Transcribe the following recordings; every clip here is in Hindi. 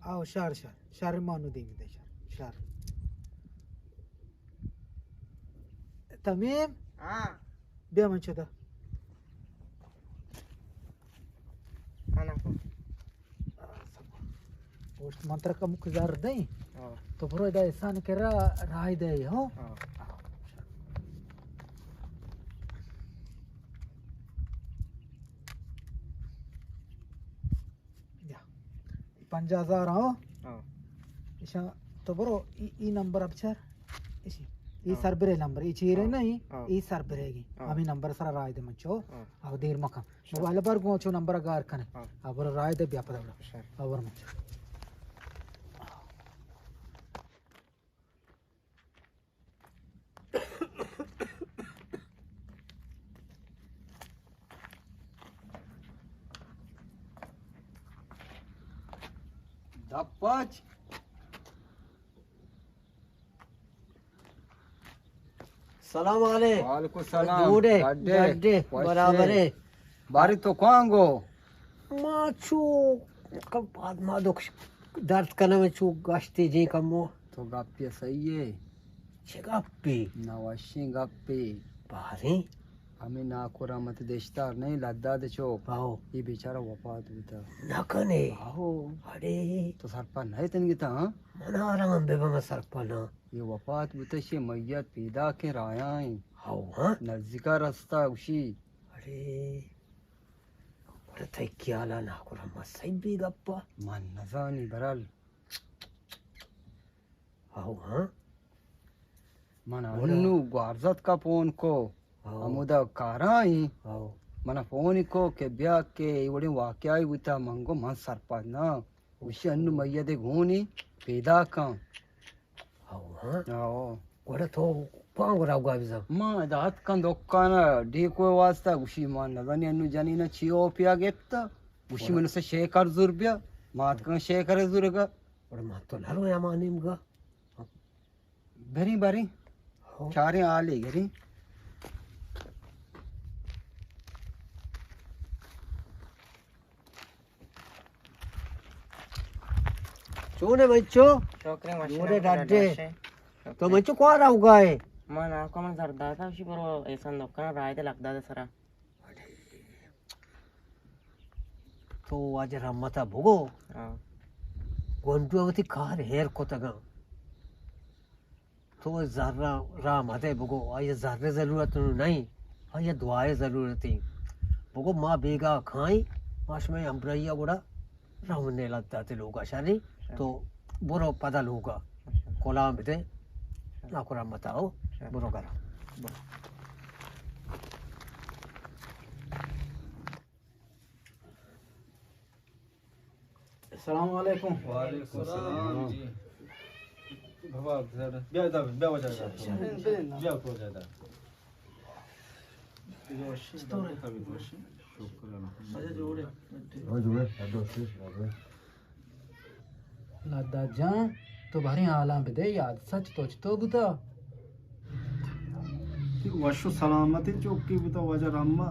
आओ शार मानू देवी दे शार तमीम हाँ बिया मंचो दा anak ko पोस्ट मंत्र का मुख जार दे oh तो बरो दा इंसान करा राय दे हो oh या 5000 हो oh इशा तो बरो ई नंबर अब चार इसी ई सरबरे नंबर ई चीरे नहीं ई सरबरेगी अभी नंबर सरा राय दे मंचो अब देर मका मोबाइल पर गोचो नंबर गार कने अब राय दे ब्यापदा अब मंचो दप्पाच salam ale वालेकुम सलाम Dude, गड्डे गड्डे, बराबर है। बारी तो कौंगो machu kapad madok dart kana me chu gashte je kamo तो गप्पे सही है chegapi नवाशी गप्पे bari हमें ना को रहमत देशदार नहीं लद्दा दे चो bao ये बेचारा वफात हुआ nakane आहो are तो सरपा नहीं तन गीता हाँ mana arangan beba sarpana ये वफात हुआ शे मैयत पैदा के रायां hau ha नजदीका रास्ता उशी are ora thai kyala na ko ramma saibi gappa मन नजानी बरल hau ha मन अन्नू ग्वारजत का फोन को अमुदा काराई hau मन फोन को के ब्या के इवड़े वाक्या हुआ मंगो मन सरपा ना उशी अन्नू मैयत घूनी पैदा का hau ha आओ ora to pango raw gabisa मां दात का दोकाना डी को वास्ता उशी मान नगनी अनु जानी ना छियो पिया गेप्ता उशी मन से शेकर जुरबिया मात का shaker जुरगा ora ma to laro yamanim ga भरी भरी hau चारे आले घरी chune mancho Shokre Dure dadde. तो मंचो कौन होगा है मन आपको मन सरदा था उसी पर वो ऐसा दुकान राय थे लगता था सरा तो आज रमता भोगो हाँ गोंडू अवती कार हेर को तगा तो जर्रा राम आते भोगो आये जर्रे जरूरत नहीं आये दुआए जरूरत है भोगो माँ बेगा खाई माश में अम्ब्रैया बुड़ा रामने लगता थे लोग आशारी तो बुरो पता लोगा कोलाम थे ना को रमता हो बुरो करा अस्सलाम वालेकुम वालेकुम सलाम जी बाबा ब्याह दा ब्याह हो जाएगा ब्याह हो जाएगा लादा जान तो भारी आला बदे याद सच तो बुता वशु सलामती चौकी बुता वजह रम्मा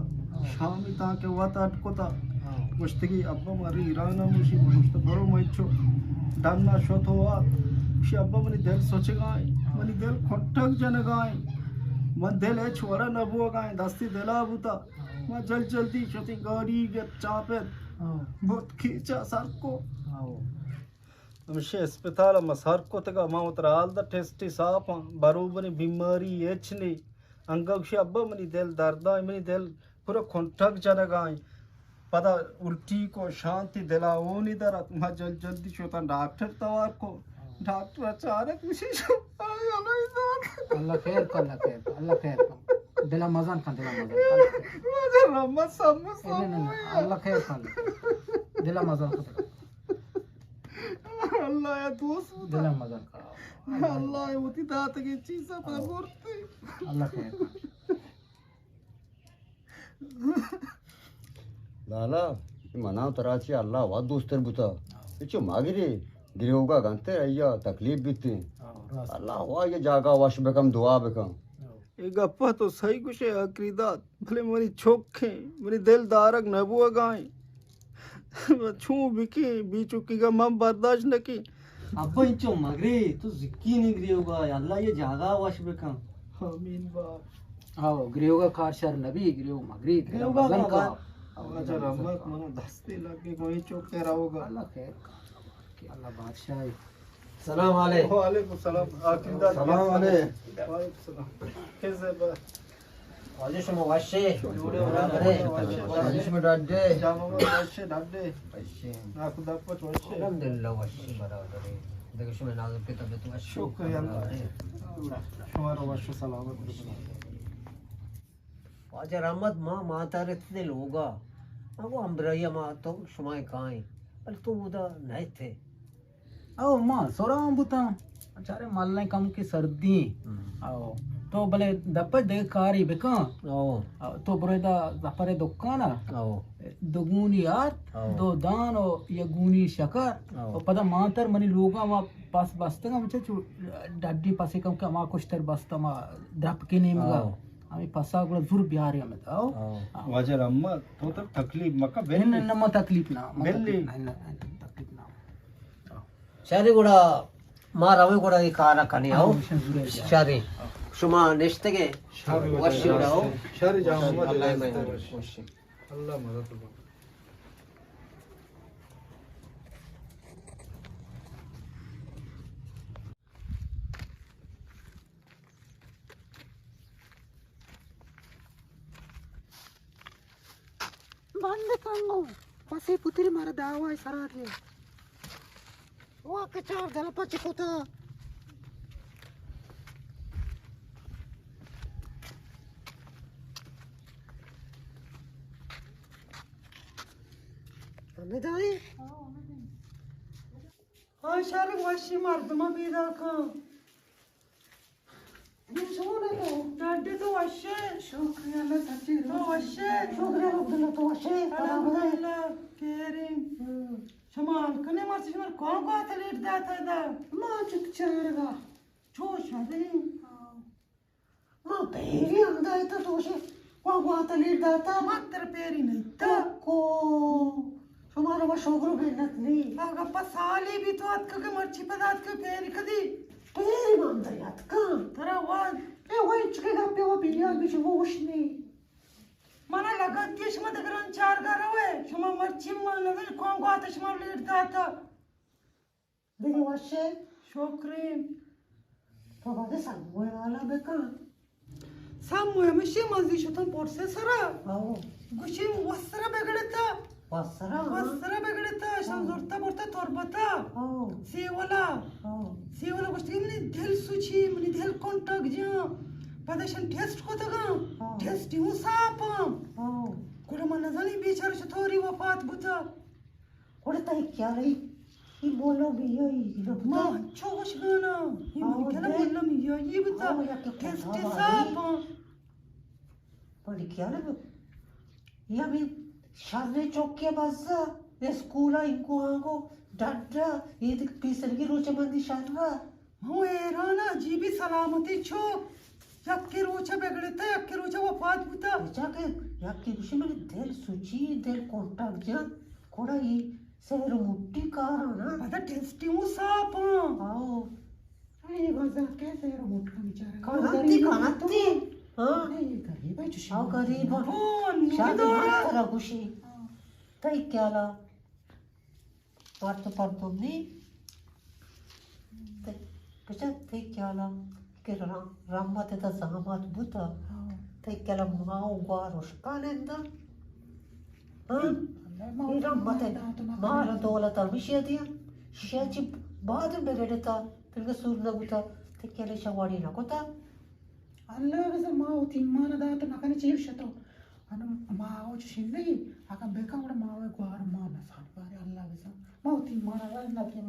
शामी ताके वाता अटकोता मुश्तगी अब्बा मरी इराना मुशी मुश्त बरो मैचो डान्ना शोथोआ मुशी अब्बा मनी दिल सोचेगाय मनी दिल खट्टक जनगाय मन दिल है छोरा नबुआ गाय दस्ती दिला बुता मैं जल्दी शोती गाड़ी के चापे बहुत खींचा सर को मुशी अस्पताल मसर को तका माउतरा आल द टेस्टी साफ बरोबरी बीमारी एचनी अंगक्षी अब्बा मनी दिल दर्दा मनी दिल पूरा खट्टक जनगाय पता उल्टी को शांति दिलाओ नहीं दरा मैं जल्दी शोता डॉक्टर तवार को डॉक्टर अचानक विशेष अल्लाह खैर दिला मजान का मुझे रम्मा समझ अल्लाह खैर कर दिला मजान का अल्लाह या दोस्त दिला मजान का अल्लाह ये उती दात की चीज पर मूर्ति अल्लाह खैर लाला मना तराची अल्लाह वा दोस्तर बुता इचो मागिरी गिरोगा गंते अय्या तकलीफ बिती अल्लाह वा ये जागा वाश बेकम दुआ बेकम ये गप्पा तो सही कुछ है अकीदत भले मरी छोखे मरी दिल दारक नबुआ गाय छू बिकी बी चुकी का मैं बर्दाश्त न की अब्बा इंचो मगरे तो जिक्की नहीं गिरी होगा अल्लाह ये जागा वाश बेकम आमीन बा आओ ग्रियोगा खार शर नबी ग्रियो मगरी ग्रियोगा वजन का वाजा रहमत मनो दस्ते लगे कोई चौके रहोगा अल्लाह खैर कि अल्लाह बादशाह सलाम अलैकुम। वालेकुम सलाम आकिदा सलाम अलैकुम। वालेकुम सलाम कैसे बा आज शमा वाशे जोड़े उड़ा करे आयुष में डाल दे जामा वाशे डाडे ऐसे ना खुदा पच वाशे अल्हम्दुलिल्लाह वाशे बराबर है देखो शमा नाजुक की तबीयत वाशे शुक्रिया शुमार वाशे सलामत आज रहमत मां माता रे इतने लोगा वो अम्बरैया मां तो शमा काई पर तू उदा नहीं थे आओ मां सोरा बुता अचारे मल्ले कम की सर्दी आओ तो भले दप्पर दे कारी बेका आओ तो बरेदा दपरे दुकाना आओ दुगुनी यार आओ। दो दान और ये गुनी शकर आओ। और पता मातर मनी लोगा मा पास बसते का मुझे डड्डी पासे कम का मा कुछ तर बसता मा द्रप के नेम का आओ। हमें पसा गुला जुर बिहार या में आओ आओ वाजा रहमत तो तकलीफ मक्का बेन नम्मा तकलीफ ना बेल्ली। तकलीफ ना शादी गुड़ा मां रवे गुड़ा ये कारा कनी आओ मिशन जुरे जा शादी शुमा निश्ते के वाशे उड़ाओ शरी जामा अल्लाह में वाशे अल्लाह मदद करो बंद कंगो पसे पुत्री मारा दावा है सराटले वा कचार दला पचे कोता हमें दाई हाँ शारे वाशी मर्दमा बेदा का ये सोना तो डाडे तो वाशे शुक्रिया अल्लाह सच्ची तो वाशे शुक्रिया अब्दुल्ला तो वशे अल्हम्दुलिल्लाह केरिम शमाल कने मार शमाल कौन को आते लेट दाता दा मां चुप चारेगा छो शादी मां पेरी अंदा है तो तोशे वा वा तलीर दाता मात्र पेरी नहीं ता को हमारा वा शोगरो बेनत नहीं आगा पसाली भी तो आत के मर्ची पदात के पेरी कदी पेरी मांदा यात का तरा वाद ए वही चुकेगा पे वो बिलिया बिच वो उशनी मना लगा दिश मत करन चार गरवे शमा मर्ची मन नदल कौन को आते शमा लेट दाता देने वशे शुक्रिया तो बादे सांगोय आला बेका सामू हमेशा मजी शतन पोरसे सरा आओ गुशी वस्त्र बेगडता वसरा वस्त्र बेगडता संजोरता बोरता तोरबता आओ सेवला आओ सेवला गोष्टी मनी दिल सुची मनी दिल कॉन्टॅक्ट जा पदेशन टेस्ट कोता गा टेस्ट यू साप आओ कुडे मन जानी बेचार थोरी वफात बुता कोडे ताई क्या रही ही बोलो भी यही मा लबता छोश गाना ये मन केला बोलला मी ये बुता आओ, या के टेस्ट कोठा साप पड़ी क्या रे या भी शादी चौके बस स्कूल इनको आगो डड्डा ये दिख पीसर की रोचे मंदी शानवा हूँ एराना जी भी सलामती छो यक्के रोचा बेगड़ता यक्के रोचा वफात बुता जाके याकी खुशी में दिल सुची दिल कॉन्टैक्ट जा कोड़ा ये शहर मुट्ठी कार ना पता टेस्टी हूँ साप आओ अरे बाजार कैसे रो मुट्ठ का बेचारा कानती कानती हां नहीं गरीब है जो आओ गरीब फोन शादी मुदोरा मारा खुशी तई क्या ला पर तुम नहीं बचा तई क्या ला के रामत ता जहामत बुता तई क्या ला माओ ग्वारोश कालेंदा हां ये रामत मार दौलत विषय दिया शियाची बाद में बेडता फिर सूर न बुता तई क्या ले शवाड़ी न कोता अल्लाह वैसे माओ तिम्मान दात नकने जीवशतो अनु माओ चिन्नई आका बेका उड माओ ग्वार मां मसान बारे अल्लाह वैसे माओ तिम्मान वाला न के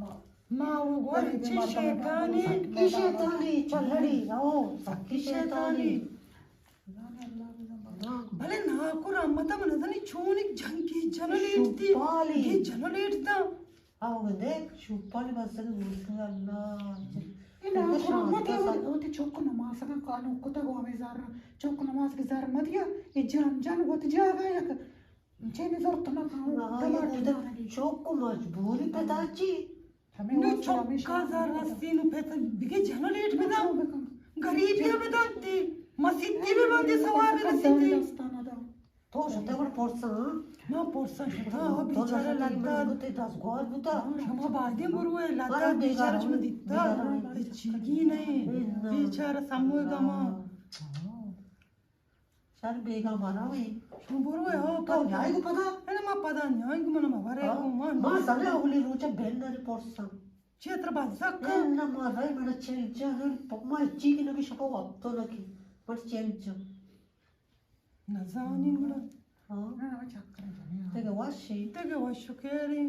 माओ ग्वार अच्छी शैतानी की शैतानी चलड़ी आओ की शैतानी भले ना को रामता मन जानी छोनिक झंकी जनलेटती शुपाली। ये जनलेटता आओ देख शुपाली बस अल्लाह ina mata होती चौक नमाज का कानू कुत्ता को हमें जार चौक नमाज के जार मत या ये जान जान वो तो जागा या चेनी जोर तो ना चौक को मजबूरी पैदाची नु चौका जरा सीन पे तो बिगे जनो लेट में दाओ गरीबी में दाती मसीती में बंदी सवाब रसीती तो सते बड़ पोरसा ना पोरसा शता बिचारा लगता ते 10 गोर बुता क्षमा बादे मरुए लाता बिचारा में दिता चीगी नहीं बिचारा सामूगा मा सर बेगा मारा वे बरुए हो तो न्याय को पता अरे मा पदा न्याय को मन मारे को मान मा सले ओली रोचा बेलनरी पोरसा क्षेत्र बाजक ना मारा मेरा चेंज पम्मा चीगी नबी शपो वक्तो लगी पर चेंज नजानी मरा हां तेगे वाशी तेगे वाशो केरी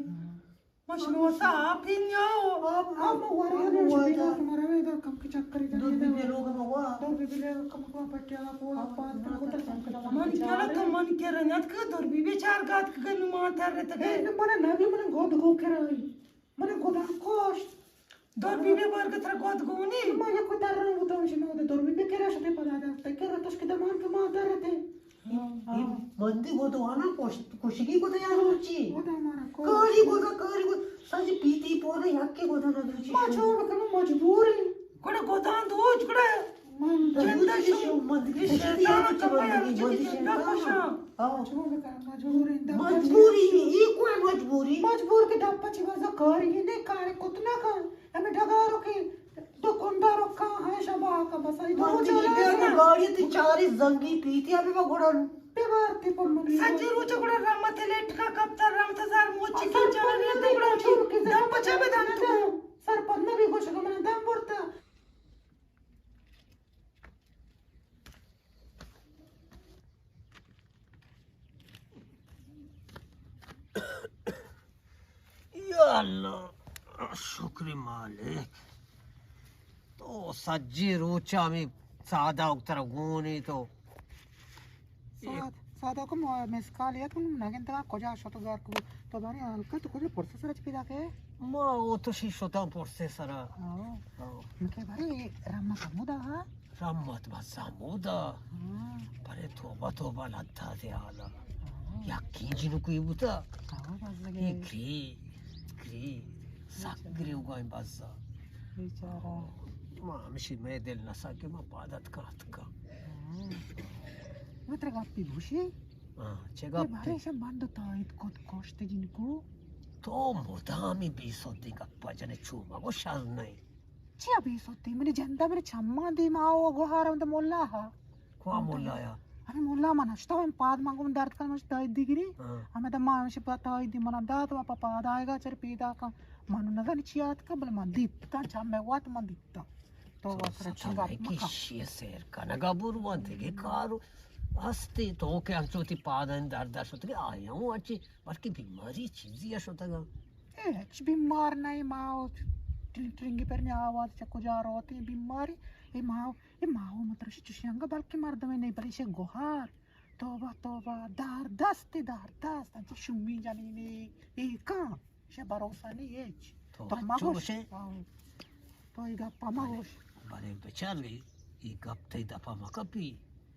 मश में वसा पिन्यो अब वारे ने चीगा मारे वे कम के चक्कर दूध भी लोग मवा तो बिले कम को पट्या को पात को तो मन केला तो मन केरा नत का दर भी बेचार गात का नु माथर रे तगे मन नबी मन गोद गो केराई मन गोदा कोश दर भी बे बार कतरा गोद गोनी मन को तर नु तोしまうでदर भी बे केरा शते पदा दा ते केरा तो के दमान पे माता रहते मंदी गोदवाना कुशगी को तैयार होची गोदा मारा को करी गोदा सज पीती पोरे याके गोदा न दुची मा छोड़ के मजबूरी कोड़ा गोदा दोज कोड़ा मन चंदा शो मंदी शैतान कमाया चंदा कोशा हां छोड़ के मजबूरी मजबूरी ई कोई मजबूरी मजबूर के डप्पा चिवाजा कर ये नहीं कारे कुतना का हमें ढगारो के तो कोंडा रखा है शबा का बस आई दो चला गाड़ी ती चारी जंगी पीती अबे वो गोड़ा बेवारती पम्मनी सच्ची रुचा गुड़ा रामते लेट का कप्तार रामतजार मोची की चला रे तो गुड़ा दम पचा में दम तू सर पन्ने भी कुछ का मैंने दम पड़ता या अल्लाह शुक्र मालिक तो सज्जी रोचा में सादा उतर गोनी तो सादा को मिसकाल या तुम नगेंता कोजा शतगार को तो बारी हल्का तो कोजे प्रोसेसर एचपी दाके मा वो तो शीशोता प्रोसेसर इनके बारी रामा समुदा हा रहमत बसामुदा परे तोबा लद्दा दे हाला या कीजिनु कोई बुता ये ग्री सागरे उगा इन बाजा बेचारा मा मशी मैं दिल नसा के मा बादत का हाथ का मात्र गप्पी भूशी चेगा बारे से बंद था इतको कोष्ट जिनको तो मोदामी बीसोती गप्पा जने चूमा वो शाल नहीं चिया बीसोती मैंने जनता मेरे छम्मा दी माओ गोहार में तो मोल्ला हा को मोलाया हमें मोल्ला मनस्ता हम पाद मांगो में दर्द कर मस्त दाई दिगरी हमें तो मां से पता है दी मना दात वा पाद आएगा चर पीदा का मनु नजर चियात का बल मन दीप्ता छम्मे वात मन दीप्ता तो वासरे छिंगा की शेर कनगा बुरवा देगे कारू हस्ती तो के अंचोती पादन दर्द होते आया हूं अच्छी बल्कि बीमारी चीज या होता गा एच बीमार नहीं माओ ट्रिंगी पर ने आवाज चको जा रोती बीमारी ए माओ मतलब से चुशियांगा बल्कि मर्द में नहीं पर इसे गोहार तोबा दार दस्त अंची शुमी जानी ने ए का से भरोसा नहीं है तो मागोश तो ये गप्पा मागोश बारे बेचारे ये गप ते दफा मकपी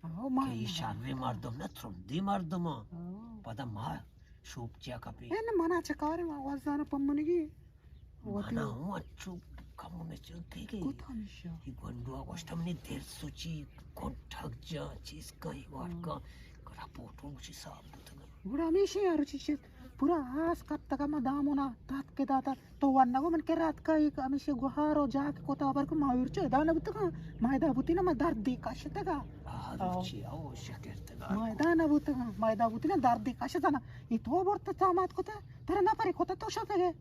आओ मां के शारे मर्दम ना थ्रुंदी मर्दम पदा मा शोपच्या कपी ए न मना चकार आवाज जाना पम्मनिगी मना हूं अच्छू कमुने चलते के कुतानिशा ही गंडुआ गोष्टमने देर सोची कोण ठग जा चीज काही वाटका करा पोटो मुची साब बुतगा गुड़ा हमेशा यार चीज पूरा आस कत्ता का मदामुना तात के दाता तो वन्ना को मन के रात का एक हमेशा गुहारो जाके कोता अबर को मायूर च दाना बुतगा मायदा बुतीना म दर्द दी काशतगा आरुची आओ शकरतगा मैदान बुतगा मैदा बुतीना दर्द दी काशतना ई तो बरत तामात कोता तर ना परे कोता तो शतगे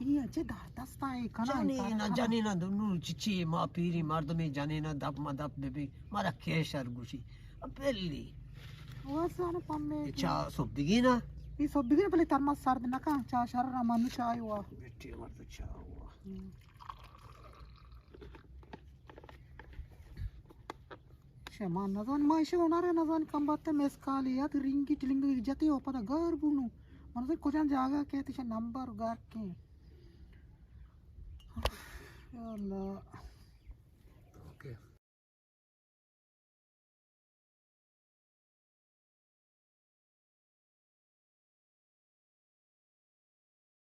ई अजे दारदस्ता है कना जानी ना दुनु चिची मा पीरी मर्द में जाने ना दप मा दप बेबी मारा केशर गुशी अपेली वासाना पम्मे चा सुबिगी ना ಈ ಸೊಬ್ಬಿಗೆ ಬಲಿ ತರ್ಮ ಸಾರ್ದ ನಕ ಚಾ ಶರ ಮನು ಚಾಯ್ ವಾ बेटी मर्द चा हुआ ಶಮ ನಜನ್ ಮಾಯಿಶೆ ಓನಾರೆ ನಜನ್ ಕಂಬತ್ತೆ ಮೆಸ್ಕಾಲಿ ಯಾತ್ ರಿಂಗಿ ಟಿಲಿಂಗಿ ಜತಿ ಓಪದ ಗರ್ ಬುನು मनसे कोजान जागा के तिचे नंबर गार के या अल्लाह ओके